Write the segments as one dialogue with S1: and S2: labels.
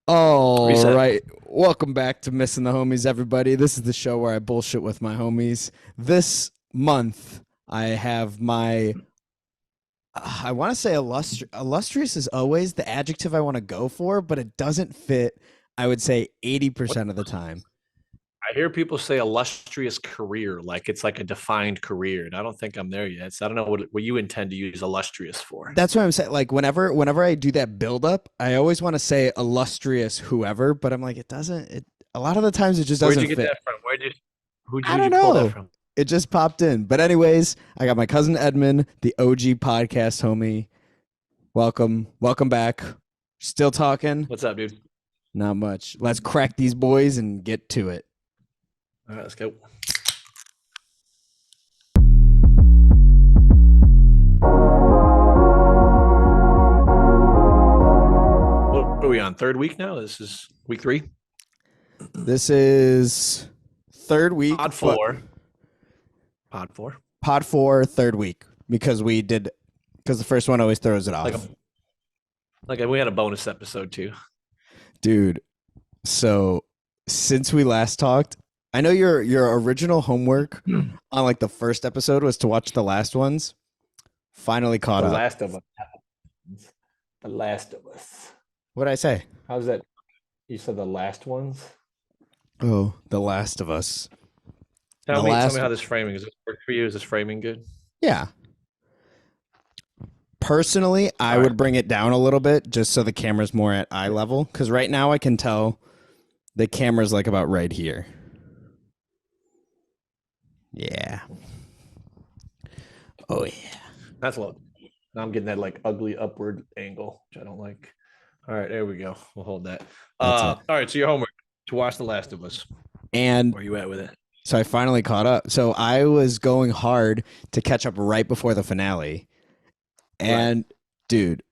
S1: All
S2: Reset.
S1: right. Welcome back to Missin the Homies, everybody. This is the show where I bullshit with my homies. This month, I have I want to say illustrious is always the adjective I want to go for, but it doesn't fit, I would say
S2: What
S1: 80% of the time.
S2: I hear people say illustrious career, like it's like a defined career, and I don't think I'm there yet. So I don't know what you intend to use illustrious for.
S1: That's what I'm saying. Like whenever I do that build up, I always want to say illustrious whoever, but I'm like, a lot of the times it just
S2: Where'd
S1: doesn't
S2: you get
S1: fit.
S2: that from?
S1: I
S2: Who'd you
S1: don't
S2: pull that
S1: know.
S2: from?
S1: It just popped in. But anyways, I got my cousin Edmund, the OG podcast homie. Welcome back. Still talking?
S2: What's up, dude?
S1: Not much. Let's crack these boys and get to it.
S2: All right, let's go. What are we on? Third week now? This is week 3?
S1: This is third week,
S2: Pod
S1: but
S2: 4. Pod 4.
S1: pod 4, third week because the first one always throws it off.
S2: We had a bonus episode too.
S1: Dude, so since we last talked, I know your original homework on like the first episode was to watch the last ones. Finally caught
S2: The
S1: up.
S2: Last of Us. The Last of Us.
S1: What'd I say?
S2: How's that? You said the last ones?
S1: Oh, The Last of Us.
S2: Tell
S1: The
S2: me
S1: last
S2: how this framing is. This work for you? Is this framing good?
S1: Yeah. Personally, I
S2: All
S1: would
S2: right.
S1: bring it down a little bit just so the camera's more at eye level. Because right now I can tell the camera's like about right here. Yeah. Oh, yeah.
S2: That's a lot. Now I'm getting that like ugly upward angle, which I don't like. All right, there we go. We'll hold that.
S1: That's
S2: All
S1: it.
S2: right, so your homework to watch The Last of Us.
S1: And
S2: Where you at with it?
S1: so I finally caught up. So I was going hard to catch up right before the finale. And dude,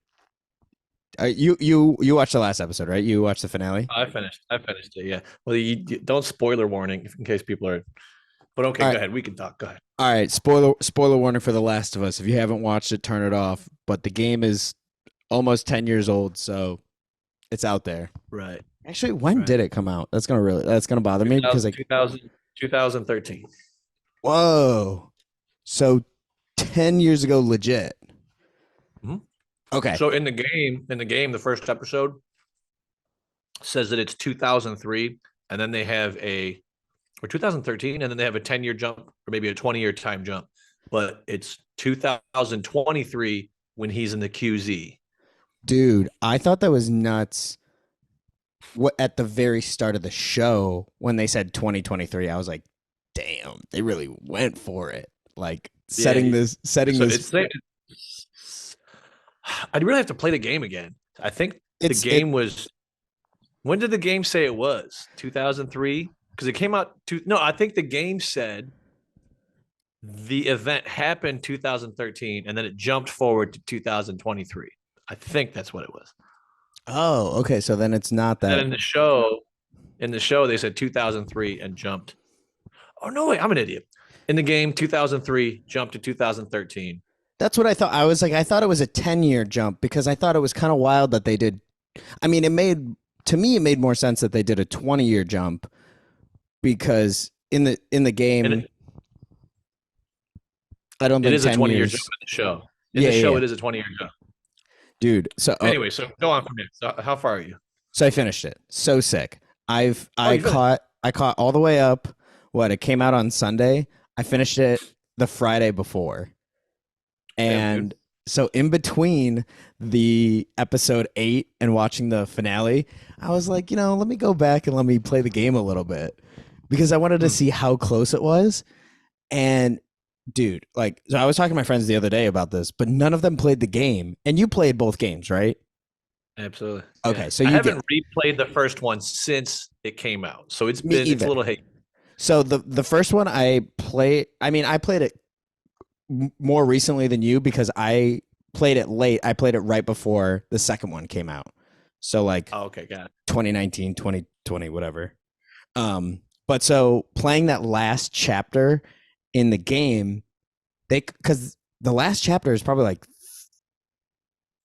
S1: you watched the last episode, right? You watched the finale?
S2: I finished. I finished it. Yeah. Well, you don't spoiler warning in case people are. But okay,
S1: All
S2: go
S1: right.
S2: ahead. We can talk. Go ahead.
S1: All right, spoiler warning for The Last of Us. If you haven't watched it, turn it off. But the game is almost 10 years old, so it's out there.
S2: Right.
S1: Actually, when
S2: Right.
S1: did it come out? That's gonna bother me because like
S2: 2013.
S1: whoa. So 10 years ago legit.
S2: Mhm.
S1: Okay.
S2: So in the game, the first episode says that it's 2003, and then they have or 2013, and then they have a 10-year jump, or maybe a 20-year time jump. But it's 2023 when he's in the QZ.
S1: Dude, I thought that was nuts. What at the very start of the show when they said 2023, I was like, damn, they really went for it. Like setting this
S2: I'd really have to play the game again. I think the
S1: it's
S2: game was. When did the game say it was? 2003? Because it came out. No, I think the game said the event happened 2013, and then it jumped forward to 2023. I think that's what it was.
S1: Oh, okay. So then it's not
S2: And then
S1: that.
S2: in the show, they said 2003 and jumped. Oh no, wait, I'm an idiot. In the game, 2003 jumped to 2013.
S1: That's what I thought. I was like, I thought it was a 10-year jump because I thought it was kind of wild that they did. I mean, to me, it made more sense that they did a 20-year jump because in the game, I don't
S2: It
S1: think
S2: is a
S1: 10
S2: 20-year
S1: years.
S2: jump in the show. In the show, it is a 20-year jump.
S1: Dude. So
S2: Anyway, so go on from here. So how far are you?
S1: so I finished it. So sick. I
S2: you finished?
S1: caught all the way up. What, it came out on Sunday. I finished it the Friday before.
S2: Damn,
S1: And
S2: dude.
S1: so in between the episode 8 and watching the finale, I was like, let me go back and let me play the game a little bit because I wanted to see how close it was. And dude, like, so I was talking to my friends the other day about this, but none of them played the game. And you played both games, right?
S2: Absolutely.
S1: Okay,
S2: Yeah.
S1: so
S2: I
S1: you
S2: haven't replayed the first one since it came out. So it's
S1: me
S2: been it's a
S1: either.
S2: little hate.
S1: So the first one I played it more recently than you because I played it late. I played it right before the second one came out. So like
S2: Oh, okay, got it.
S1: 2019, 2020, whatever. But so playing that last chapter in the game, because the last chapter is probably like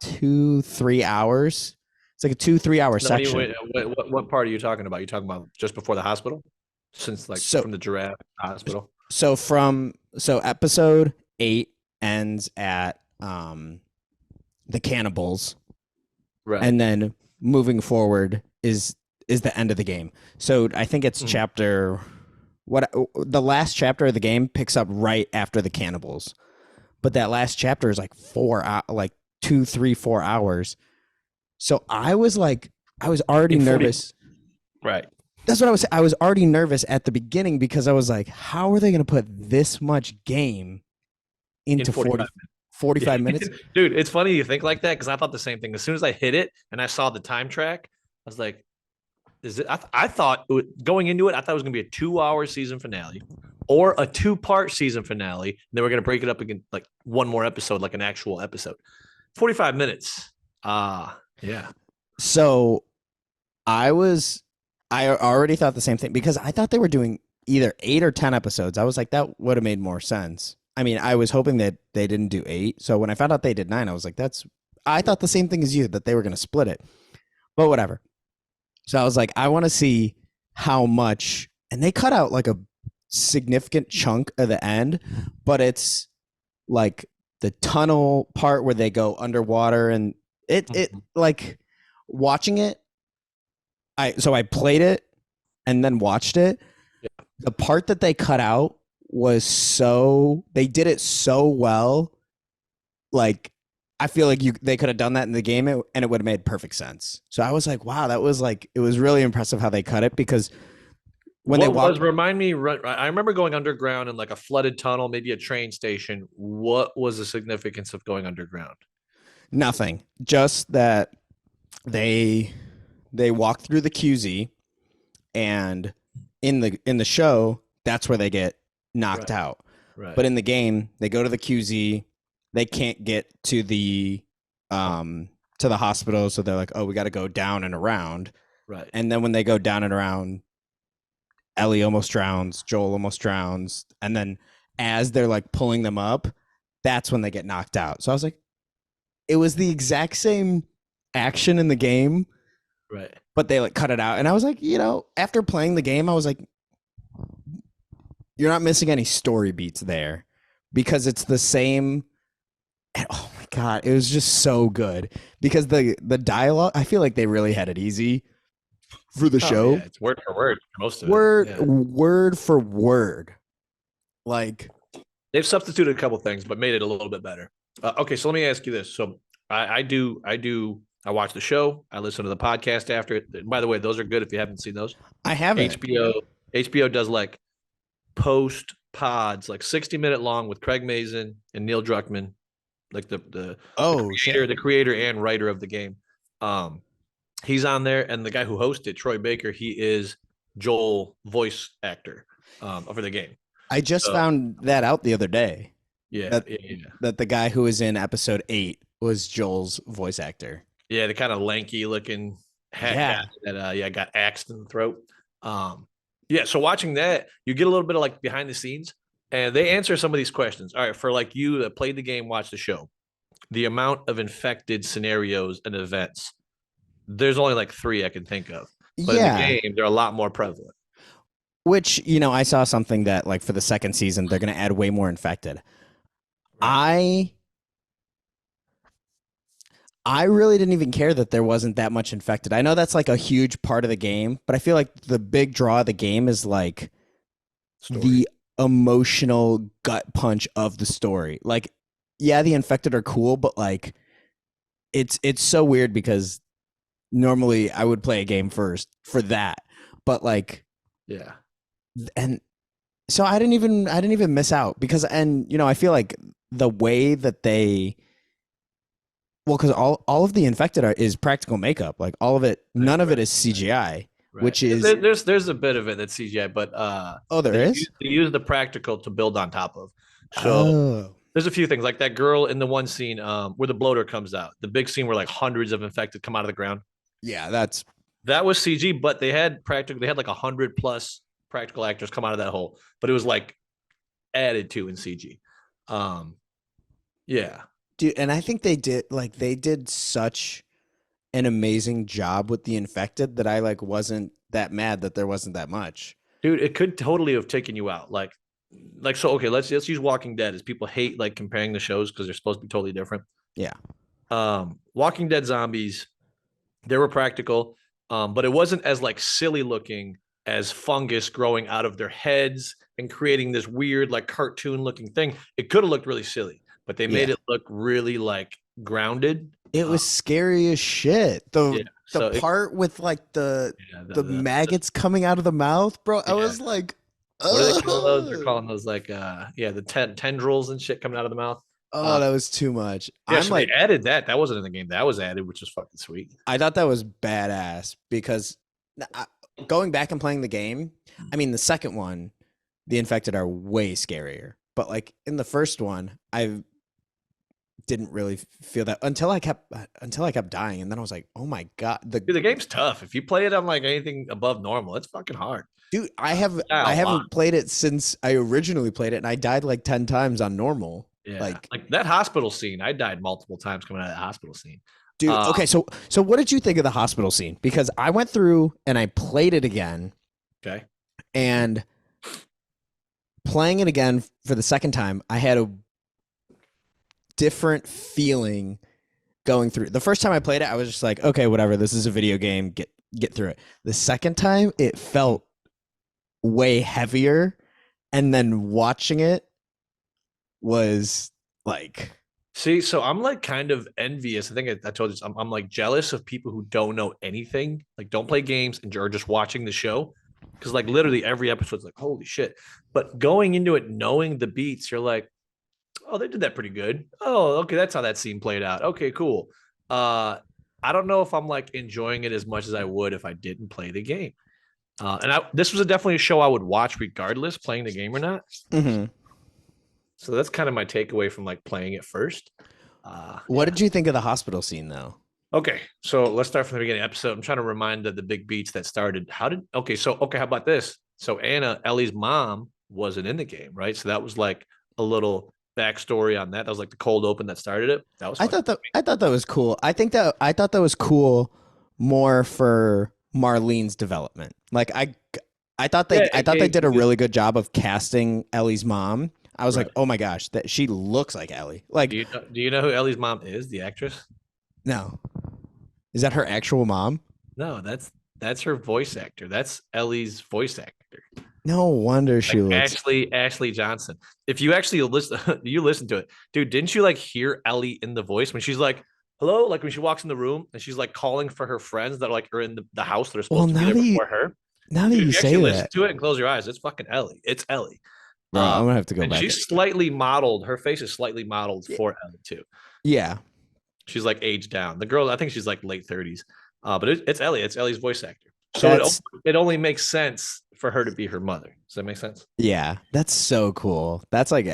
S1: 2-3 hours. It's like a 2-3 hour
S2: No,
S1: section.
S2: what part are you talking about? You talking about just before the hospital? Since like
S1: So
S2: from the giraffe hospital?
S1: so episode 8 ends at the cannibals,
S2: Right.
S1: and then moving forward is the end of the game. So I think it's
S2: Mhm.
S1: chapter what the last chapter of the game picks up right after the cannibals. But that last chapter is like like 2, 3, 4 hours. So I was already
S2: In 40.
S1: nervous.
S2: Right.
S1: That's what I was. I was already nervous at the beginning because I was like, how are they going to put this much game
S2: In
S1: into
S2: 45
S1: 45
S2: minutes.
S1: minutes?
S2: Yeah. Dude, it's funny you think like that because I thought the same thing. As soon as I hit it and I saw the time track, I was like, is it? I thought going into it, I thought it was going to be a 2 hour season finale or a two-part season finale. And then we're going to break it up again, like one more episode, like an actual episode. 45 minutes. Yeah.
S1: So I was, I already thought the same thing because I thought they were doing either 8 or 10 episodes. I was like, that would have made more sense. I mean, I was hoping that they didn't do 8. So when I found out they did 9, I was like, I thought the same thing as you, that they were going to split it, but whatever. So I was like, I want to see how much, and they cut out like a significant chunk of the end, but it's like the tunnel part where they go underwater, and it
S2: Mhm.
S1: like watching it. I played it and then watched it.
S2: Yeah.
S1: The part that they cut out was they did it so well. Like I feel like they could have done that in the game, and it would have made perfect sense. So I was like, wow, that was like, it was really impressive how they cut it, because when they
S2: What was
S1: walk,
S2: remind me? I remember going underground in like a flooded tunnel, maybe a train station. What was the significance of going underground?
S1: nothing, just that they they walk through the QZ, and in the show that's where they get knocked
S2: Right,
S1: out. But
S2: right,
S1: in the game, they go to the QZ, they can't get to the hospital, so they're like, "Oh, we got to go down and around."
S2: right.
S1: And then when they go down and around, Ellie almost drowns, Joel almost drowns, and then as they're like pulling them up, that's when they get knocked out. So I was like, it was the exact same action in the game,
S2: Right.
S1: but they like cut it out. And I was like, after playing the game, I was like, you're not missing any story beats there, because it's the same. And oh my god, it was just so good, because the dialogue, I feel like they really had it easy for the
S2: Oh yeah,
S1: show.
S2: it's word for word for most of it.
S1: Word
S2: Yeah,
S1: word for word. Like,
S2: they've substituted a couple things, but made it a little bit better. Okay, so let me ask you this. So I watch the show. I listen to the podcast after it. And by the way, those are good if you haven't seen those.
S1: I haven't.
S2: HBO does like post pods, like 60-minute long with Craig Mazin and Neil Druckmann, like
S1: Oh shit.
S2: the creator and writer of the game. Um, he's on there, and the guy who hosted, Troy Baker, he is Joel voice actor for the game.
S1: I just
S2: So
S1: found that out the other day,
S2: yeah,
S1: that
S2: yeah, yeah.
S1: that the guy who was in episode 8 was Joel's voice actor.
S2: Yeah, the kind of lanky looking hat guy
S1: Yeah.
S2: that got axed in the throat. Um, yeah, so watching that, you get a little bit of like behind the scenes, and they answer some of these questions. All right, for like you that played the game, watch the show, the amount of infected scenarios and events, there's only like 3 I can think of. But in the
S1: Yeah.
S2: game, they're a lot more prevalent.
S1: Which, I saw something that, like, for the second season they're going to add way more infected.
S2: Right.
S1: I I really didn't even care that there wasn't that much infected. I know that's like a huge part of the game, but I feel like the big draw of the game is like
S2: Story.
S1: the emotional gut punch of the story. Like, yeah, the infected are cool, but like it's so weird, because normally I would play a game first for that. But like,
S2: Yeah.
S1: and so I didn't even miss out, because, and I feel like the way that they, well, because all of the infected is practical makeup, like all of it,
S2: Right,
S1: none of it
S2: right,
S1: is CGI,
S2: right.
S1: which is,
S2: There's a bit of it that's CGI, but
S1: oh, there is.
S2: they use the practical to build on top of. So
S1: Oh,
S2: there's a few things like that girl in the one scene where the bloater comes out, the big scene where like hundreds of infected come out of the ground.
S1: yeah, that's,
S2: That was CG, but they had practical. They had like 100+ practical actors come out of that hole, but it was like added to in CG. Um, yeah,
S1: dude. And I think they did such an amazing job with the infected that I like wasn't that mad that there wasn't that much.
S2: Dude, it could totally have taken you out. Like so. Okay, let's use Walking Dead, as people hate like comparing the shows because they're supposed to be totally different.
S1: Yeah.
S2: Walking Dead zombies, they were practical, but it wasn't as like silly looking as fungus growing out of their heads and creating this weird like cartoon looking thing. It could have looked really silly, but they made
S1: Yeah.
S2: it look really like grounded.
S1: It was scary as shit.
S2: Yeah,
S1: The
S2: so
S1: part with like
S2: yeah,
S1: the maggots coming out of the mouth, bro. I
S2: yeah.
S1: was like,
S2: What do they call those? They're
S1: oh,
S2: calling those like yeah, the tendrils and shit coming out of the mouth.
S1: oh, that was too much.
S2: Yeah,
S1: I'm
S2: so they
S1: like,
S2: added that. That wasn't in the game. That was added, which is fucking sweet.
S1: I thought that was badass because going back and playing the game, I mean, the second one, the infected are way scarier. But like in the first one, I didn't really feel that until I kept dying, and then I was like, oh my god,
S2: Dude, the game's tough. If you play it on like anything above normal, it's fucking hard.
S1: dude,
S2: Yeah,
S1: I
S2: a lot.
S1: haven't played it since I originally played it, and I died like 10 times on normal.
S2: Yeah,
S1: Like,
S2: like that hospital scene. I died multiple times coming out of that hospital scene.
S1: dude,
S2: Uh,
S1: okay, so what did you think of the hospital scene? Because I went through and I played it again,
S2: okay.
S1: and playing it again for the second time, I had a different feeling going through. The first time I played it, I was just like, okay, whatever, this is a video game, get through it. The second time, it felt way heavier, and then watching it was like,
S2: See, so I'm like kind of envious. I think I told you this. I'm like jealous of people who don't know anything, like don't play games and are just watching the show. Because like literally every episode's like, holy shit. But going into it knowing the beats, you're like, oh, they did that pretty good. Oh, okay, that's how that scene played out. Okay, cool. I don't know if I'm like enjoying it as much as I would if I didn't play the game. This was definitely a show I would watch regardless, playing the game or not.
S1: mm-hmm.
S2: So that's kind of my takeaway from like playing it first.
S1: What did you think of the hospital scene though?
S2: Okay, so let's start from the beginning episode. I'm trying to remind the big beats that started. How about this? So Anna, Ellie's mom, wasn't in the game, right? So that was like a little backstory on that. That was like the cold open that started it. That was
S1: I thought that was cool. I thought that was cool more for Marlene's development. Like I thought they did a really good job of casting Ellie's mom. I was
S2: Right.
S1: like, oh my gosh, that she looks like Ellie. Like,
S2: Do you know who Ellie's mom is? The actress?
S1: no, is that her actual mom?
S2: No, that's her voice actor. That's Ellie's voice actor.
S1: No wonder she
S2: Like
S1: looks.
S2: Ashley Johnson. If you actually listen, you listen to it, dude. Didn't you like hear Ellie in the voice when she's like, "Hello," like when she walks in the room and she's like calling for her friends that like are in the house that are
S1: Well,
S2: supposed to be there before her.
S1: now that
S2: Dude,
S1: you
S2: if you
S1: say
S2: actually listen
S1: that,
S2: to it and close your eyes, it's fucking Ellie. It's Ellie.
S1: bro, I'm gonna have to go
S2: And
S1: back.
S2: she's slightly modeled. Her face is slightly modeled for Ellie too.
S1: Yeah,
S2: She's like aged down. The girl, I think she's like late 30s. But it's Ellie. It's Ellie's voice actor. So it only makes sense for her to be her mother. Does that make sense?
S1: yeah, that's so cool. That's like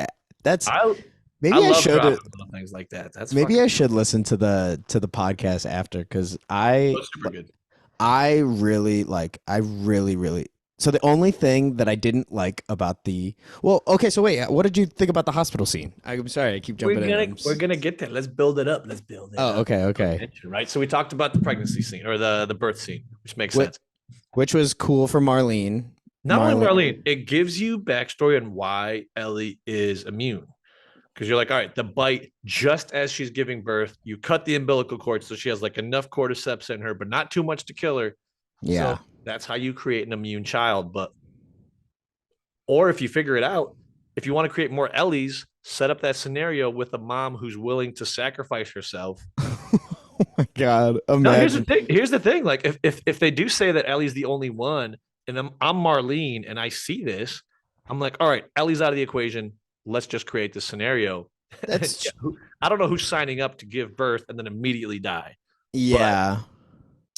S1: that's
S2: I
S1: maybe
S2: I
S1: I
S2: love
S1: should
S2: dropping little things like that. That's
S1: maybe I should listen to the podcast after because
S2: super good.
S1: I really. So the only thing that I didn't like about okay, so wait, what did you think about the hospital scene? I'm sorry, I keep jumping in.
S2: We're gonna get there. Let's build it up. Let's build it up.
S1: Okay.
S2: Right. So we talked about the pregnancy scene or the birth scene, which makes sense.
S1: Which was cool for Marlene.
S2: Not only Marlene, it gives you backstory on why Ellie is immune. Because you're like, all right, the bite, just as she's giving birth, you cut the umbilical cord so she has like enough cordyceps in her, but not too much to kill her.
S1: Yeah.
S2: So that's how you create an immune child. Or if you figure it out, if you want to create more Ellies, set up that scenario with a mom who's willing to sacrifice herself.
S1: Oh my God. Imagine.
S2: No, here's the thing. Like if they do say that Ellie's the only one, and I'm Marlene and I see this, I'm like, all right, Ellie's out of the equation. Let's just create this scenario.
S1: That's
S2: I don't know who's signing up to give birth and then immediately die.
S1: Yeah.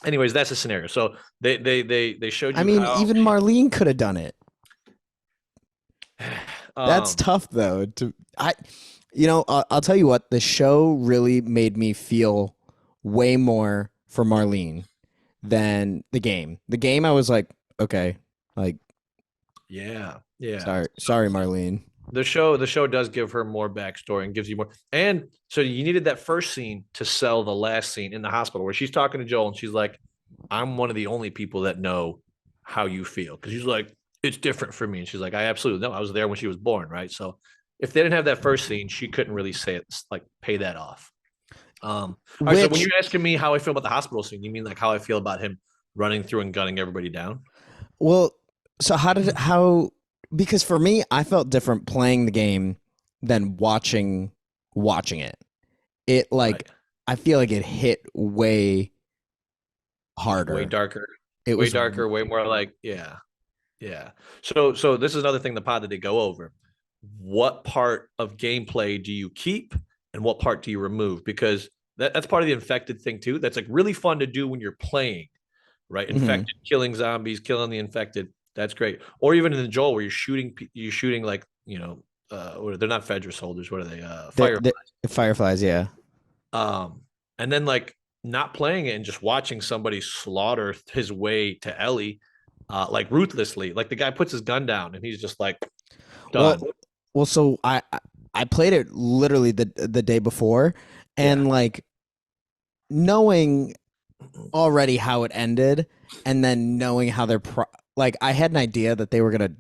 S2: But anyways, that's a scenario. So they showed you.
S1: I mean, even Marlene could have done it. That's tough though. I'll tell you what, the show really made me feel way more for Marlene than the game. The game, I was like, okay, like,
S2: yeah.
S1: sorry, Marlene.
S2: The show does give her more backstory and gives you more. And so you needed that first scene to sell the last scene in the hospital where she's talking to Joel and she's like, "I'm one of the only people that know how you feel." Because she's like, "It's different for me," and she's like, "I absolutely know. I was there when she was born, right?" So if they didn't have that first scene, she couldn't really say it like pay that off. All right. So when
S1: Which,
S2: you're asking me how I feel about the hospital scene, you mean like how I feel about him running through and gunning everybody down?
S1: well, so how because for me, I felt different playing the game than watching it. It like
S2: Right.
S1: I feel like it hit way
S2: Way
S1: harder.
S2: darker,
S1: It
S2: way
S1: was
S2: darker, way more like, yeah. Yeah. So this is another thing the pod that they go over. What part of gameplay do you keep and what part do you remove? Because that's part of the infected thing too. That's like really fun to do when you're playing, right?
S1: mhm.
S2: Infected, killing zombies, killing the infected. That's great. Or even in the Joel where you're shooting like, they're not Fedra soldiers. What are they? Fire.
S1: They're fireflies, yeah.
S2: And then like not playing it and just watching somebody slaughter his way to Ellie, like ruthlessly. Like the guy puts his gun down and he's just like
S1: Well,
S2: done.
S1: so I played it literally the day before,
S2: Yeah.
S1: and like knowing already how it ended, and then knowing how like I had an idea that they were gonna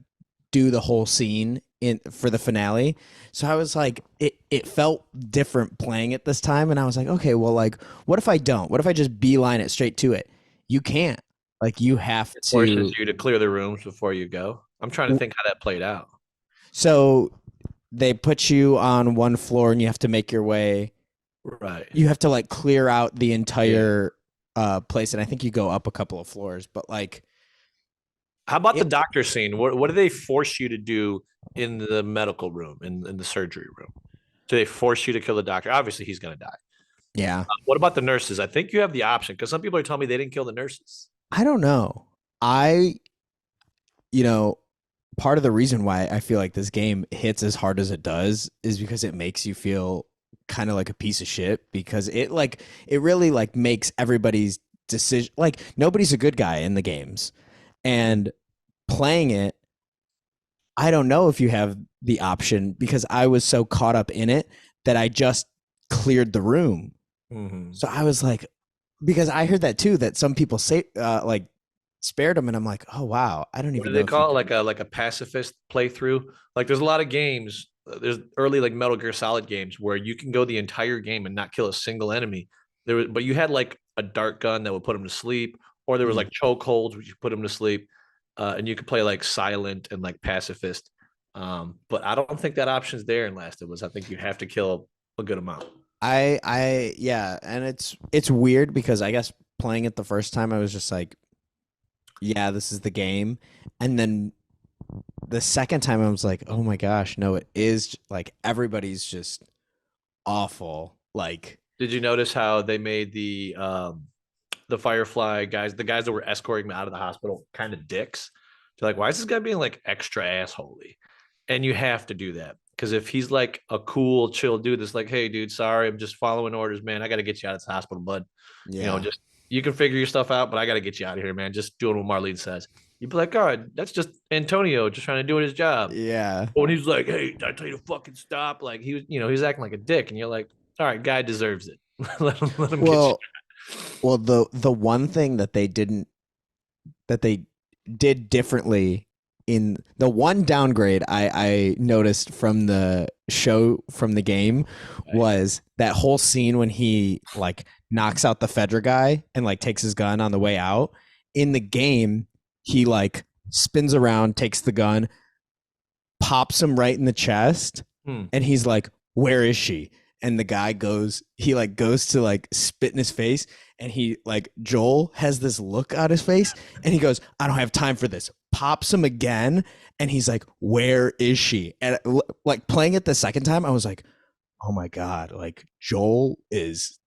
S1: do the whole scene in for the finale. So I was like, it felt different playing it this time, and I was like, okay, well, like, what if I don't? What if I just beeline it straight to it? You can't. Like, you have
S2: It forces
S1: to.
S2: you to clear the rooms before you go. I'm trying to think how that played out.
S1: So they put you on one floor, and you have to make your way.
S2: Right.
S1: You have to like clear out the
S2: Yeah.
S1: entire place, and I think you go up a couple of floors, but like
S2: How about the
S1: it.
S2: doctor scene? What do they force you to do in the medical room, in the surgery room? Do they force you to kill the doctor? Obviously, he's going to die.
S1: Yeah,
S2: What about the nurses? I think you have the option because some people are telling me they didn't kill the nurses.
S1: I don't know. I you know part of the reason why I feel like this game hits as hard as it does is because it makes you feel kind of like a piece of shit, because it really like makes everybody's decision, like nobody's a good guy in the games. And playing it, I don't know if you have the option, because I was so caught up in it that I just cleared the room.
S2: Mm-hmm.
S1: So I was like, because I heard that too, that some people say like spared them, and I'm like, oh wow, I don't
S2: What do
S1: even
S2: they
S1: know if you
S2: call it?
S1: can.
S2: Like a pacifist playthrough. Like there's a lot of games. There's early like Metal Gear Solid games where you can go the entire game and not kill a single enemy. But you had like a dart gun that would put them to sleep, or there was
S1: Mm.
S2: like chokeholds which you put them to sleep, and you could play like silent and like pacifist. But I don't think that option's there in Last of Us. I think you have to kill a good amount.
S1: Yeah, and it's weird because I guess playing it the first time I was just like, yeah, this is the game. And then the second time I was like, oh my gosh, no, it is like everybody's just awful. Like,
S2: Did you notice how they made the Firefly guys, the guys that were escorting me out of the hospital, kind of dicks? They're like, why is this guy being like extra assholey? And you have to do that because if he's like a cool, chill dude that's like, hey, dude, sorry, I'm just following orders, man. I got to get you out of this hospital, bud.
S1: yeah.
S2: Just you can figure your stuff out, but I got to get you out of here, man. Just doing what Marlene says. You'd be like, all right, that's just Antonio just trying to do his job.
S1: Yeah.
S2: But when he's like, hey, I tell you to fucking stop, like he was acting like a dick, and you're like, all right, guy deserves it. Let him get you.
S1: Well, the one thing that they did differently in the one downgrade I noticed from the show, from the game,
S2: Right.
S1: was that whole scene when he like knocks out the Fedra guy and like takes his gun on the way out. In the game, he like spins around, takes the gun, pops him right in the chest,
S2: Hmm.
S1: and he's like, where is she? And the guy goes to like spit in his face, and he like, Joel has this look on his face, and he goes, I don't have time for this, pops him again, and he's like, where is she? And like playing it the second time, I was like, oh my god, like Joel is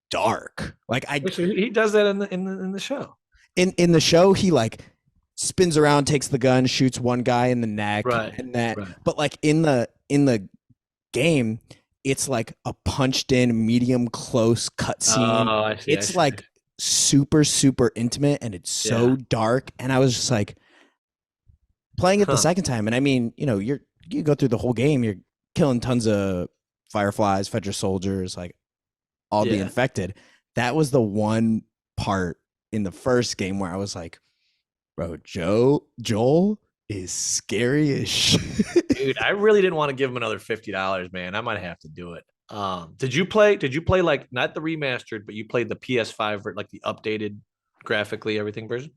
S1: dark. Like I
S2: Which he does that in the show.
S1: in the show, he like spins around, takes the gun, shoots one guy in the neck,
S2: Right.
S1: and that.
S2: Right.
S1: But like in the game, it's like a punched in, medium close cutscene.
S2: Oh, I see. I
S1: It's
S2: see.
S1: like super super intimate, and it's
S2: Yeah.
S1: so dark. And I was just like playing it the
S2: Huh.
S1: second time, and I mean, you're you go through the whole game, you're killing tons of fireflies, Fedra soldiers, like all the
S2: Yeah.
S1: infected. That was the one part in the first game where I was like, bro, Joel is scary as shit.
S2: Dude, I really didn't want to give him another $50, man. I might have to do it. Did you play like not the remastered, but you played the PS5 like the updated graphically everything version?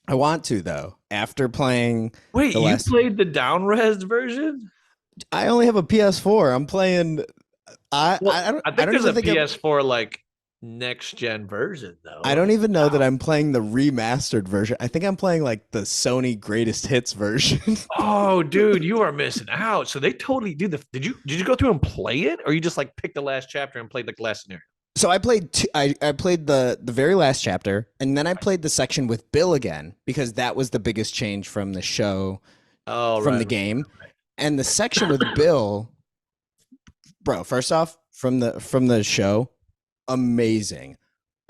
S1: I want to though. After playing
S2: Wait,
S1: the
S2: you
S1: last,
S2: played the down-res version?
S1: I only have a PS4. I'm playing.
S2: Well,
S1: I don't.
S2: I
S1: I
S2: think
S1: don't
S2: there's
S1: even
S2: a
S1: think I'm.
S2: PS4 like next gen version
S1: I
S2: though.
S1: don't even know that I'm playing the remastered version. I think I'm playing like the Sony Greatest Hits version.
S2: Oh, dude, you are missing out. So they totally do the. Did you go through and play it, or you just like picked the last chapter and played like the last scenario?
S1: So I played I played the very last chapter, and then I played the section with Bill again because that was the biggest change from the show,
S2: Oh,
S1: from
S2: right,
S1: the
S2: right,
S1: game.
S2: right.
S1: And the section with Bill, bro, first off, from the show, amazing.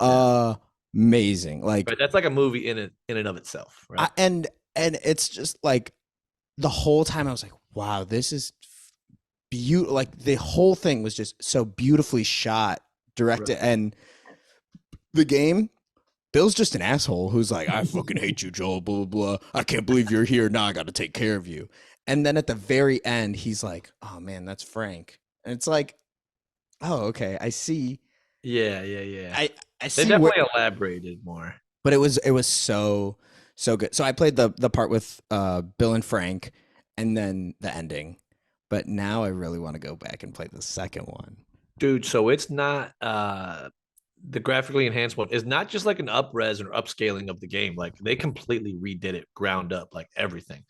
S2: Yeah,
S1: Amazing. Like
S2: right. That's like a movie in and of itself, right?
S1: and it's just like the whole time I was like, wow, this is beautiful. Like the whole thing was just so beautifully shot, directed,
S2: Right.
S1: and the game. Bill's just an asshole who's like, I fucking hate you, Joel, blah, blah, blah. I can't believe you're here. Now I got to take care of you. And then at the very end, he's like, oh man, that's Frank. And it's like, oh, okay. I see.
S2: Yeah, yeah, yeah.
S1: I, I
S2: They
S1: see where,
S2: definitely elaborated more.
S1: but it was so good. So I played the part with Bill and Frank and then the ending. But now I really want to go back and play the second one.
S2: Dude, so it's not the graphically enhanced one is not just like an upres or upscaling of the game. Like they completely redid it ground up, like everything.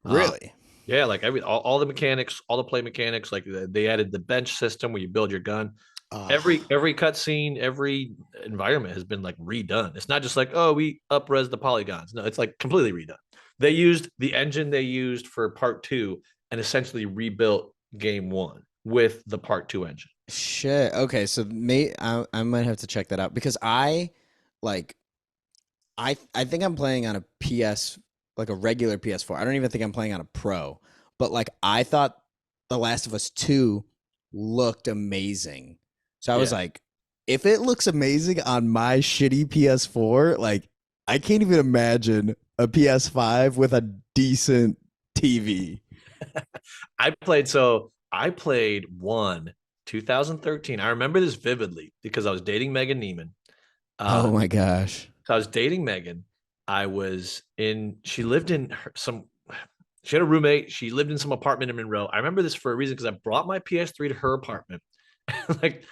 S2: Uh,
S1: Really?
S2: yeah, like all the mechanics, all the play mechanics, like they added the bench system where you build your gun.
S1: Uh,
S2: Every cutscene, every environment has been like redone. It's not just like, oh, we upres the polygons. No, it's like completely redone. They used the engine they used for part two and essentially rebuilt game one with the part two engine.
S1: shit. Okay, so I might have to check that out because like I think I'm playing on a PS, like a regular PS4. I don't even think I'm playing on a Pro. But like I thought The Last of Us 2 looked amazing. So I was
S2: Yeah.
S1: like, if it looks amazing on my shitty PS4, like I can't even imagine a PS5 with a decent TV.
S2: I played one 2013. I remember this vividly because I was dating Megan Neiman. Uh,
S1: Oh my gosh.
S2: so I was dating Megan. She lived in she had a roommate. She lived in some apartment in Monroe. I remember this for a reason because I brought my PS3 to her apartment. like,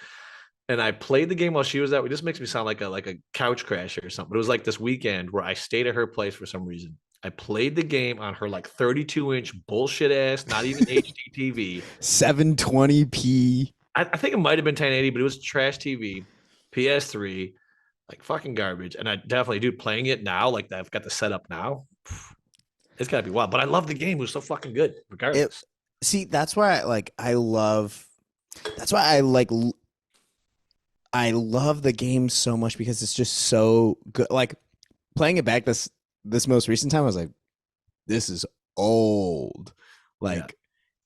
S2: and I played the game while she was out. This makes me sound like a couch crasher or something. But it was like this weekend where I stayed at her place for some reason. I played the game on her like 32-inch bullshit ass, not even HD TV.
S1: 720p.
S2: I think it might have been 1080, but it was trash TV, PS3, like fucking garbage. And I definitely do playing it now, like I've got the setup now. It's gotta be wild. But I love the game. It was so fucking good,
S1: It
S2: regardless.
S1: See, that's why I love that's why I love the game so much because it's just so good. Like playing it back this most recent time, I was like, this is old.
S2: Yeah.
S1: Like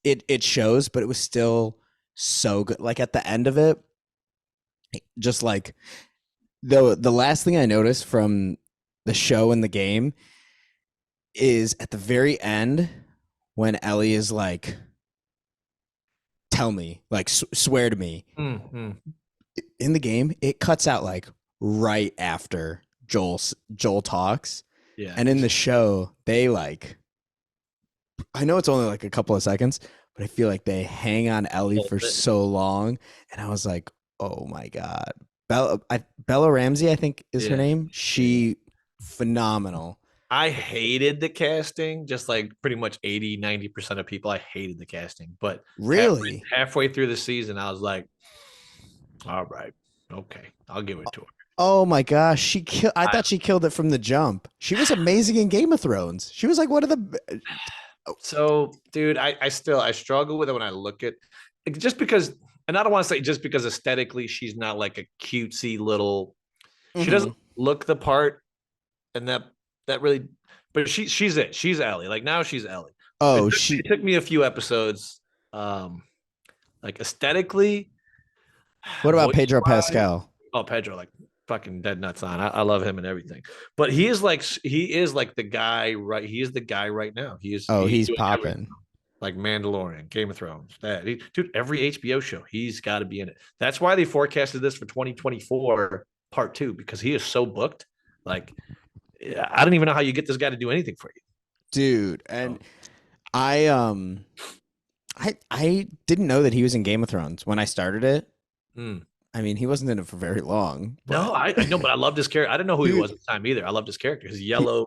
S1: it shows, but it was still so good. Like at the end of it, just like the last thing I noticed from the show and the game is at the very end when Ellie is like, tell me, like swear to me.
S2: Mm-hmm.
S1: In the game, it cuts out like right after Joel talks.
S2: Yeah.
S1: And in the show, they like, I know it's only like a couple of seconds, but I feel like they hang on Ellie for so long. And I was like, oh my God. Bella Ramsey, I think is her
S2: Yeah.
S1: name. She phenomenal.
S2: I hated the casting, just like pretty much 80-90% of people. I hated the casting. But
S1: Really?
S2: halfway through the season, I was like, all right, okay, I'll give it to her.
S1: Oh my gosh, I
S2: I,
S1: thought she killed it from the jump. She was amazing in Game of Thrones. She was like one of the.
S2: so, dude, I struggle with it when I look at just because, and I don't want to say just because aesthetically she's not like a cutesy little. She
S1: Mhm.
S2: doesn't look the part, and that really, but she's Ellie. Like now she's Ellie.
S1: Oh,
S2: It took me a few episodes. Um, like aesthetically,
S1: what about
S2: voice
S1: Pedro
S2: wise.
S1: Pascal?
S2: Oh, Pedro, like fucking dead nuts on. I love him and everything. But he is like the guy, right? He is the guy right now.
S1: Oh,
S2: He's
S1: he's
S2: doing everything.
S1: popping.
S2: Like Mandalorian, Game of Thrones. Dude, every HBO show, he's got to be in it. That's why they forecasted this for 2024 part two, because he is so booked. Like, I don't even know how you get this guy to do anything for you.
S1: Dude. And I I didn't know that he was in Game of Thrones when I started it.
S2: Mm.
S1: I mean, he wasn't in it for very long,
S2: No,
S1: but
S2: I know, but I loved his character. I didn't know who he
S1: he,
S2: was at the time either. I loved his character.
S1: he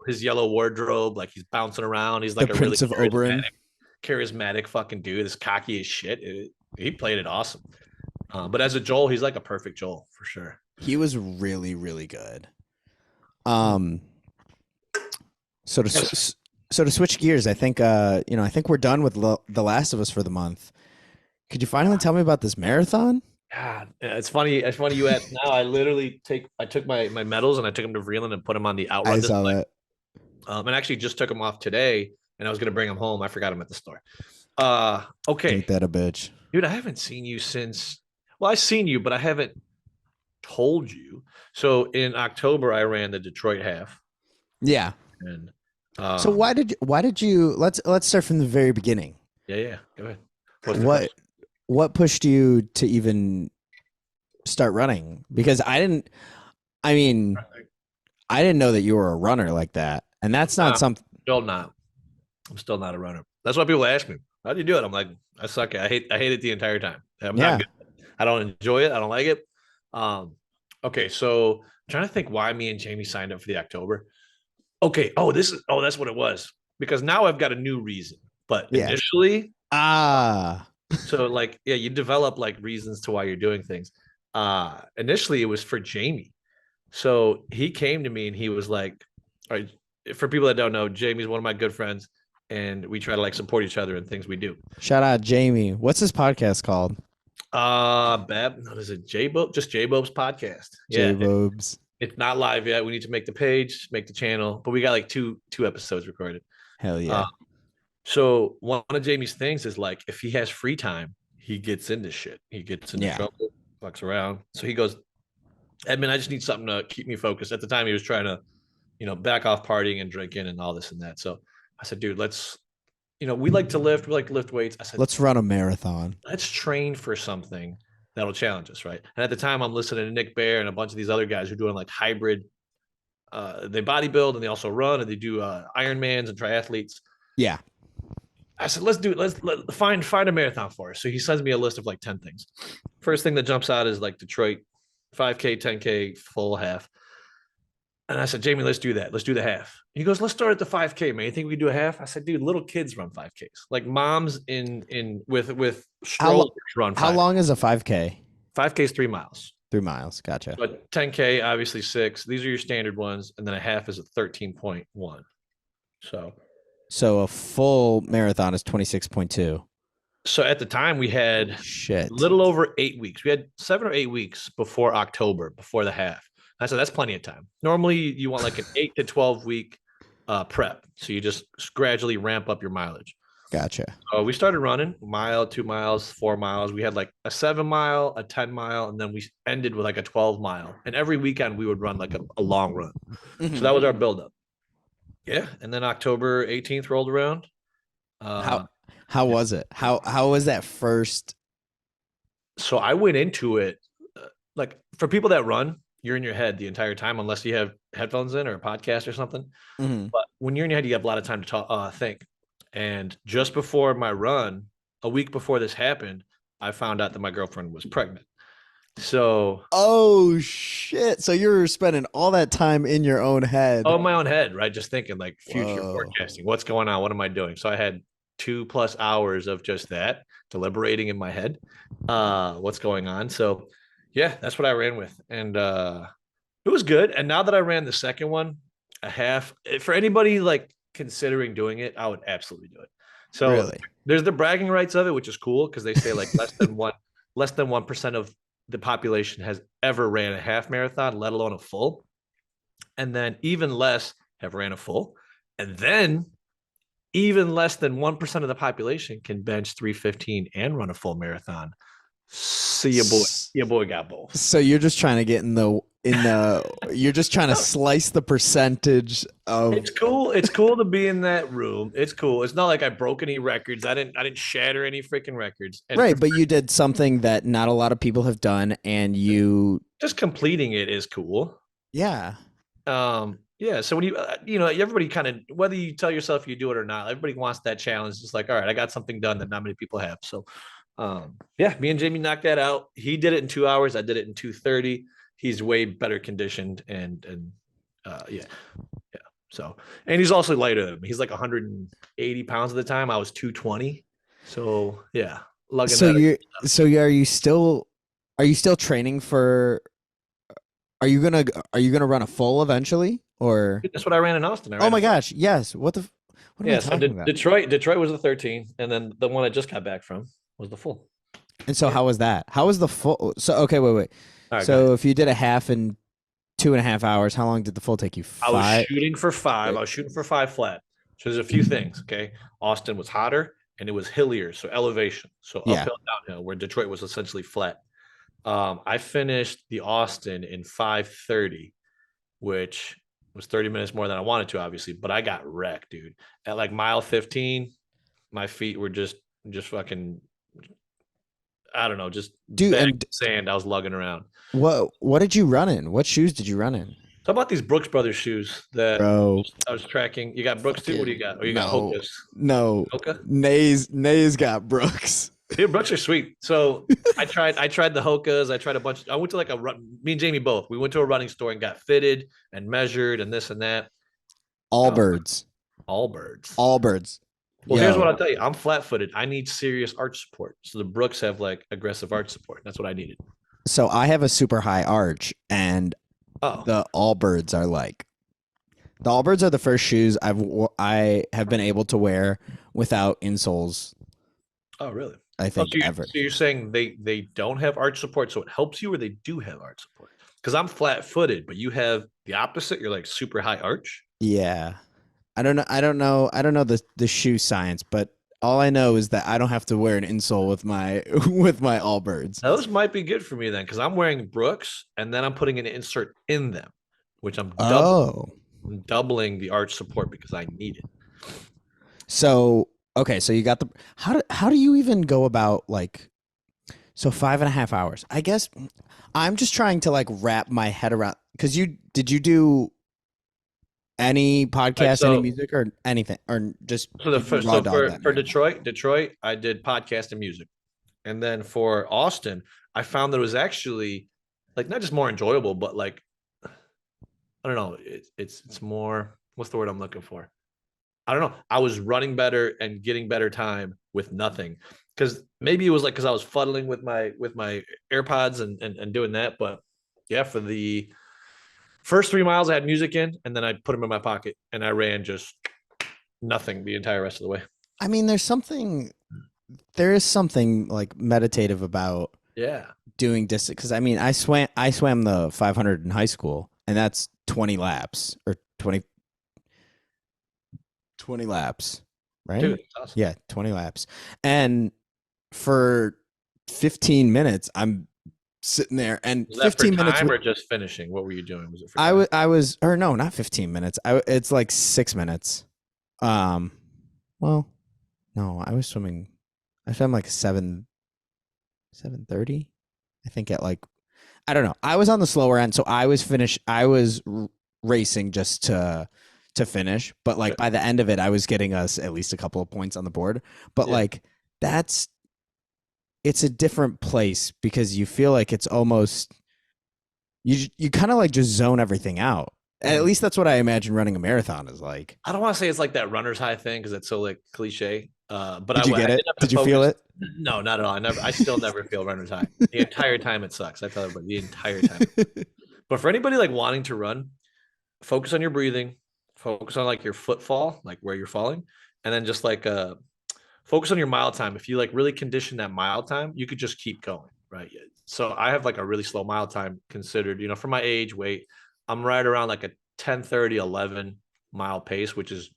S2: His yellow wardrobe, like he's bouncing around. He's
S1: the
S2: like a really
S1: Prince of Oberyn.
S2: charismatic fucking dude. This cocky as shit. He played it awesome. But as a Joel, he's like a perfect Joel for sure.
S1: He was really, really good. Um, so to
S2: Yes.
S1: so to switch gears, I think I think we're done with The Last of Us for the month. Could you finally tell me about this marathon?
S2: God, yeah, it's funny. It's funny you asked. Now I took my medals and I took them to Vreeland and put them on the
S1: I
S2: outrun
S1: saw
S2: display.
S1: that.
S2: And actually just took them off today, and I was gonna bring them home. I forgot them at the store.
S1: Ain't
S2: Okay,
S1: that a bitch?
S2: dude, I haven't seen you since. Well, I've seen you, but I haven't told you. So in October, I ran the Detroit half,
S1: Yeah.
S2: and
S1: So
S2: um,
S1: why did you let's start from the very beginning.
S2: yeah, go ahead. What's the
S1: What
S2: question?
S1: what pushed you to even start running? Because I mean, I didn't know that you were a runner like that. And that's not
S2: Nah,
S1: something.
S2: still not. I'm still not a runner. That's why people ask me, "How do you do it?" I'm like, I suck. I hate it the entire time. I'm not
S1: Yeah.
S2: good. I don't enjoy it. I don't like it. Um, okay, so I'm trying to think why me and Jamie signed up for the October. Okay. That's what it was. Because now I've got a new reason. But
S1: Yeah.
S2: initially,
S1: Ah.
S2: so like, yeah, you develop like reasons to why you're doing things. Initially it was for Jamie. So he came to me and he was like, all right, for people that don't know, Jamie's one of my good friends, and we try to like support each other in things we do.
S1: Shout out Jamie. What's this podcast called?
S2: Bab, no, is it J Bob? Just J Bob's podcast.
S1: J
S2: Yeah,
S1: Bobes.
S2: it's not live yet. We need to make the page, make the channel, but we got like two episodes recorded.
S1: Hell
S2: Uh,
S1: yeah.
S2: so one of Jamie's things is like if he has free time, he gets into shit. He gets into
S1: Yeah.
S2: trouble, fucks around. So he goes, Edmund, I just need something to keep me focused. At the time, he was trying to, back off partying and drinking and all this and that. So I said, dude, we like to lift, weights. I said,
S1: Let's run a marathon.
S2: let's train for something that'll challenge us, right? And at the time, I'm listening to Nick Bear and a bunch of these other guys who are doing like hybrid. They bodybuild and they also run and they do Ironmans and triathletes.
S1: Yeah.
S2: I said, let's find a marathon for us. So he sends me a list of like 10 things. First thing that jumps out is like Detroit 5K, 10K, full half. And I said, Jamie, let's do that. Let's do the half. He goes, let's start at the 5K, man. You think we do a half? I said, dude, little kids run 5Ks. Like moms with
S1: How
S2: strollers run
S1: how
S2: 5.
S1: long is a 5K?
S2: 5K is 3 miles.
S1: 3 miles. Gotcha.
S2: But 10K, obviously 6. These are your standard ones. And then a half is a 13.1.
S1: So a full marathon is 26.2.
S2: So at the time we had
S1: Shit.
S2: a little over 8 weeks. We had 7 or 8 weeks before October, before the half. I said, that's plenty of time. Normally you want like an 8 to 12 week prep. So you just gradually ramp up your mileage.
S1: Gotcha.
S2: So we started running a mile, 2 miles, 4 miles. We had like a 7 mile, a 10 mile, and then we ended with like a 12 mile. And every weekend we would run like a long run.
S1: Mm-hmm.
S2: So that was our buildup. Yeah. And then October 18th rolled around.
S1: How was it? How was that first?
S2: So I went into it like for people that run, you're in your head the entire time unless you have headphones in or a podcast or something.
S1: Mm-hmm.
S2: But when you're in your head, you have a lot of time to talk, think. And just before my run, a week before this happened, I found out that my girlfriend was pregnant. So,
S1: Oh shit! So you're spending all that time in your own head.
S2: in my own head, right? Just thinking like future
S1: Whoa.
S2: forecasting. What's going on? What am I doing? So I had 2+ hours of just that deliberating in my head. What's going on? So yeah, that's what I ran with. And it was good. And now that I ran the second one, a half, for anybody like considering doing it, I would absolutely do it. So
S1: Really?
S2: there's the bragging rights of it, which is cool because they say like less than 1% of the population has ever ran a half marathon, let alone a full. And then even less have ran a full. And then even less than 1% of the population can bench 315 and run a full marathon. See your boy got both.
S1: So you're just trying to get you're just trying to slice the percentage of.
S2: It's cool. It's cool to be in that room. It's cool. It's not like I broke any records. I didn't shatter any freaking records. And
S1: Right, but you did something that not a lot of people have done, and you.
S2: just completing it is cool.
S1: Yeah.
S2: Yeah. So when everybody kind of, whether you tell yourself you do it or not, everybody wants that challenge. Just like, all right, I got something done that not many people have. So, yeah, me and Jamie knocked that out. He did it in 2 hours. I did it in 2:30. He's way better conditioned and yeah. So, and he's also lighter than me. He's like 180 pounds at the time. I was 220. So yeah, lugging
S1: So
S2: that.
S1: are you still training for? Are you gonna run a full eventually, or?
S2: That's what I ran in Austin.
S1: Oh my gosh, yes. What am I
S2: Yeah. So
S1: talking about?
S2: Detroit was the 13, and then the one I just got back from was the full.
S1: And so
S2: Yeah.
S1: how was that? How was the full? So okay, wait.
S2: All right.
S1: So if you did a half in 2.5 hours, how long did the full take you?
S2: I was
S1: 5.
S2: shooting for 5. I was shooting for 5 flat. So there's a few things. Okay. Austin was hotter and it was hillier. So elevation. So
S1: Yeah.
S2: uphill, downhill, where Detroit was essentially flat. I finished the Austin in 5:30, which was 30 minutes more than I wanted to, obviously, but I got wrecked, dude. At like mile 15, my feet were just fucking, I don't know, just
S1: Dude,
S2: back
S1: and
S2: sand. I was lugging around.
S1: what did you run in? What shoes did you run in?
S2: So about these Brooks Brothers shoes that
S1: Bro,
S2: I was tracking. You got Brooks too? What do you got? Or you got
S1: no.
S2: Hoka's?
S1: No.
S2: Hoka?
S1: Nays got Brooks.
S2: Dude, Brooks are sweet. So I tried the Hokas. I tried a bunch. I went to like a run. Me and Jamie both. We went to a running store and got fitted and measured and this and that. Oh,
S1: Allbirds.
S2: Allbirds.
S1: Allbirds.
S2: Well, here's what
S1: Yo.
S2: I'll tell you. I'm flat-footed. I need serious arch support. So the Brooks have like aggressive arch support. That's what I needed.
S1: So I have a super high arch, and
S2: Oh,
S1: the Allbirds are like the Allbirds are the first shoes I have been able to wear without insoles.
S2: oh, really?
S1: I
S2: Oh,
S1: think
S2: so
S1: ever.
S2: you're saying they don't have arch support, so it helps you, or they do have arch support? Because I'm flat-footed, but you have the opposite. You're like super high arch.
S1: Yeah. I don't know. I don't know the shoe science, but all I know is that I don't have to wear an insole with my with my Allbirds.
S2: Those might be good for me then, because I'm wearing Brooks and then I'm putting an insert in them, which I'm
S1: Oh.
S2: doubling the arch support because I need it.
S1: So okay, so you got the how do you even go about like so 5.5 hours? I guess I'm just trying to like wrap my head around because did you do any podcast, any music or anything, or just
S2: So for Detroit, I did podcast and music, and then for Austin, I found that it was actually like not just more enjoyable, but like I don't know, it's more. What's the word I'm looking for? I don't know. I was running better and getting better time with nothing, because maybe it was like because I was fuddling with my AirPods and doing that, but yeah, for the first 3 miles, I had music in, and then I put them in my pocket, and I ran just nothing the entire rest of the way.
S1: I mean, there is something like meditative about
S2: Yeah.
S1: doing distance because I mean, I swam the 500 in high school, and that's 20 laps or 20 laps, right?
S2: Dude, awesome.
S1: Yeah, 20 laps. And for 15 minutes, I'm sitting there, and
S2: Was that
S1: 15
S2: for
S1: minutes.
S2: time or just finishing? What were you doing? Was it for time?
S1: I was, or no, not 15 minutes. It's like 6 minutes. Well, no, I swam like 7:30. I think at like, I don't know. I was on the slower end, so I was racing just to finish, but like by the end of it, I was getting us at least a couple of points on the board. But
S2: Yeah.
S1: like it's a different place because you feel like it's almost you kind of like just zone everything out. At least that's what I imagine running a marathon is like.
S2: I don't want to say it's like that runner's high thing because it's so like cliche. But
S1: Did you get it? Did you feel it?
S2: No, not at all. I still never feel runner's high. The entire time it sucks. I tell everybody the entire time. But for anybody like wanting to run, focus on your breathing, focus on like your footfall, like where you're falling, and then just like focus on your mile time. If you like really condition that mile time, you could just keep going, right? So I have like a really slow mile time considered, for my age, weight, I'm right around like a 10:30, 11 mile pace, which is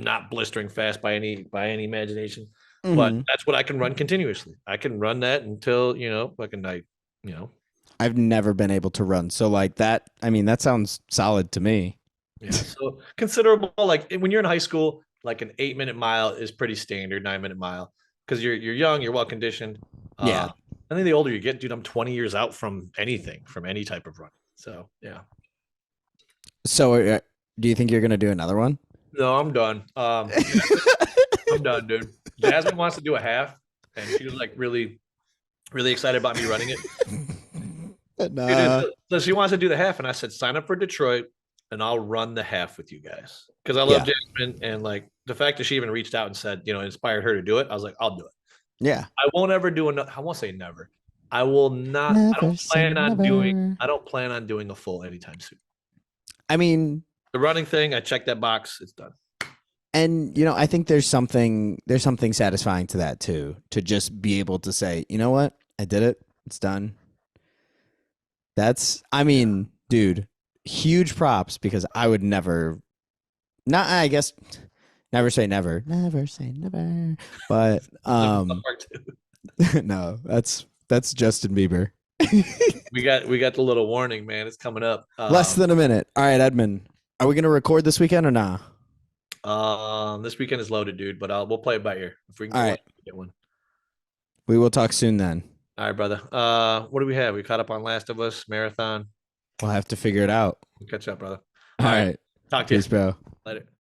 S2: not blistering fast by any imagination. But
S1: Hmm.
S2: that's what I can run continuously. I can run that until, fucking night, you know.
S1: I've never been able to run. So like that, I mean, that sounds solid to me.
S2: Yeah. So considerable, like when you're in high school, like an 8 minute mile is pretty standard, 9 minute mile. Because you're young, you're well conditioned.
S1: Yeah.
S2: I think the older you get, dude, I'm 20 years out from anything, from any type of running. So yeah.
S1: So do you think you're gonna do another one?
S2: No, I'm done. I'm done, dude. Jasmine wants to do a half, and she was like really, really excited about me running it.
S1: Nah.
S2: So she wants to do the half, and I said, sign up for Detroit, and I'll run the half with you guys because I love
S1: Yeah.
S2: Jasmine, and like the fact that she even reached out and said, inspired her to do it. I was like, I'll do it.
S1: Yeah.
S2: I won't ever do another. I won't say never. I will not. I
S1: Never
S2: don't
S1: say
S2: plan on doing.
S1: never.
S2: I don't plan on doing a full anytime soon.
S1: I mean,
S2: The running thing, I checked that box. It's done.
S1: and I think there's something satisfying to that too, to just be able to say, you know what, I did it, it's done. I
S2: Yeah.
S1: mean, dude, huge props because I would never, not, I guess, never say never, but no, that's Justin Bieber.
S2: We got the little warning, man. It's coming up.
S1: Less than a minute. All right, Edmund, are we gonna record this weekend or nah?
S2: This weekend is loaded, dude. But we'll play it by ear. If we can
S1: All
S2: get one,
S1: right,
S2: get one.
S1: we will talk soon then.
S2: All right, brother. What do we have? We caught up on Last of Us marathon.
S1: We'll have to figure it out.
S2: We'll catch up, brother.
S1: All
S2: All right.
S1: right,
S2: Talk to you
S1: peace, bro.
S2: later.